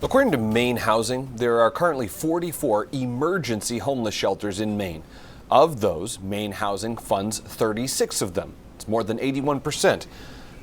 According to Maine Housing, there are currently 44 emergency homeless shelters in Maine. Of those, Maine Housing funds 36 of them. It's more than 81%.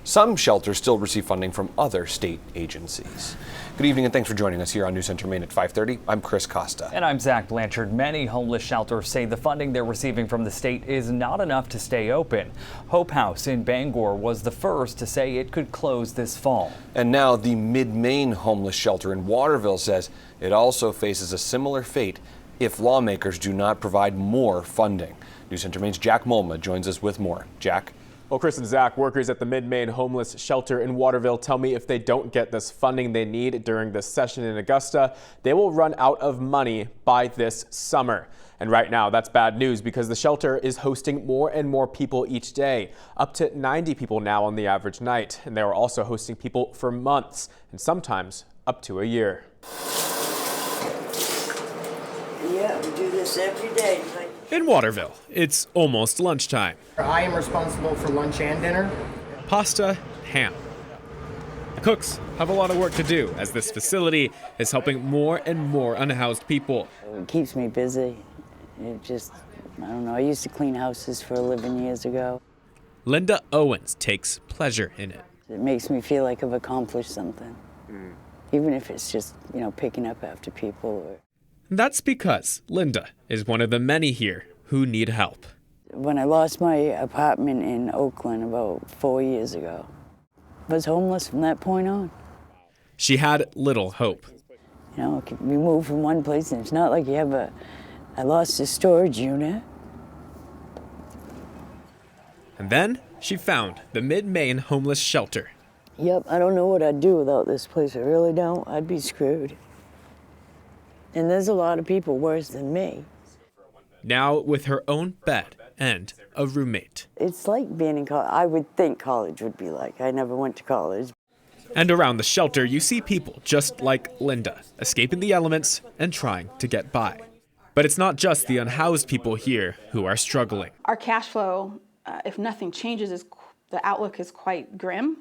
Some shelters still receive funding from other state agencies. Good evening and thanks for joining us here on News Center Maine at 5:30. I'm Chris Costa. And I'm Zach Blanchard. Many homeless shelters say the funding they're receiving from the state is not enough to stay open. Hope House in Bangor was the first to say it could close this fall. And now the Mid-Maine Homeless Shelter in Waterville says it also faces a similar fate if lawmakers do not provide more funding. News Center Maine's Jack Molma joins us with more. Jack? Well, Chris and Zach, workers at the Mid-Maine Homeless Shelter in Waterville tell me if they don't get this funding they need during this session in Augusta, they will run out of money by this summer. And right now, that's bad news because the shelter is hosting more and more people each day, up to 90 people now on the average night. And they are also hosting people for months and sometimes up to a year. Yeah, we do this every day. In Waterville, it's almost lunchtime. I am responsible for lunch and dinner. Pasta, ham. The cooks have a lot of work to do as this facility is helping more and more unhoused people. It keeps me busy. It just, I don't know, I used to clean houses for a living years ago. Linda Owens takes pleasure in it. It makes me feel like I've accomplished something. Even if it's just, picking up after people. That's because Linda is one of the many here who need help. When I lost my apartment in Oakland about 4 years ago, I was homeless from that point on. She had little hope. We moved from one place and it's not like you have I lost a storage unit. And then she found the Mid-Maine Homeless Shelter. Yep, I don't know what I'd do without this place. I really don't. I'd be screwed. And there's a lot of people worse than me. Now with her own bed and a roommate. It's like being in college. I would think college would be like. I never went to college. And around the shelter, you see people just like Linda, escaping the elements and trying to get by. But it's not just the unhoused people here who are struggling. Our cash flow, if nothing changes, the outlook is quite grim.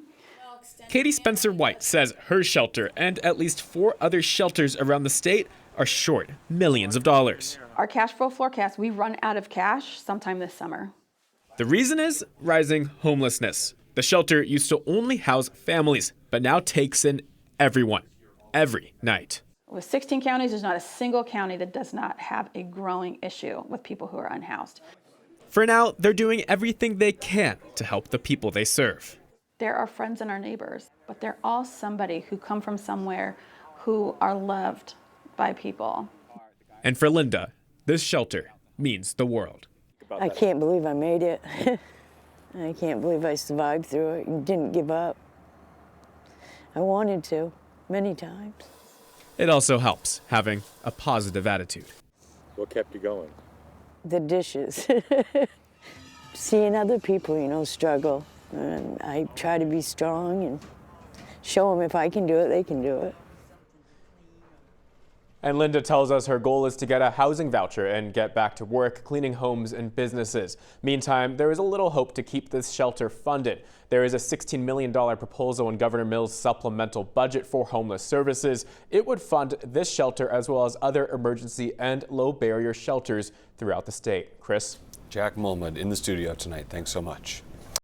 Katie Spencer-White says her shelter and at least 4 other shelters around the state are short millions of dollars. Our cash flow forecast, we run out of cash sometime this summer. The reason is rising homelessness. The shelter used to only house families, but now takes in everyone, every night. With 16 counties, there's not a single county that does not have a growing issue with people who are unhoused. For now, they're doing everything they can to help the people they serve. They're our friends and our neighbors, but they're all somebody who come from somewhere who are loved by people. And for Linda, this shelter means the world. I can't believe I made it. I can't believe I survived through it and didn't give up. I wanted to, many times. It also helps having a positive attitude. What kept you going? The dishes. Seeing other people, struggle. And I try to be strong and show them if I can do it, they can do it. And Linda tells us her goal is to get a housing voucher and get back to work, cleaning homes and businesses. Meantime, there is a little hope to keep this shelter funded. There is a $16 million proposal in Governor Mills' supplemental budget for homeless services. It would fund this shelter as well as other emergency and low barrier shelters throughout the state. Chris? Jack Molma in the studio tonight. Thanks so much.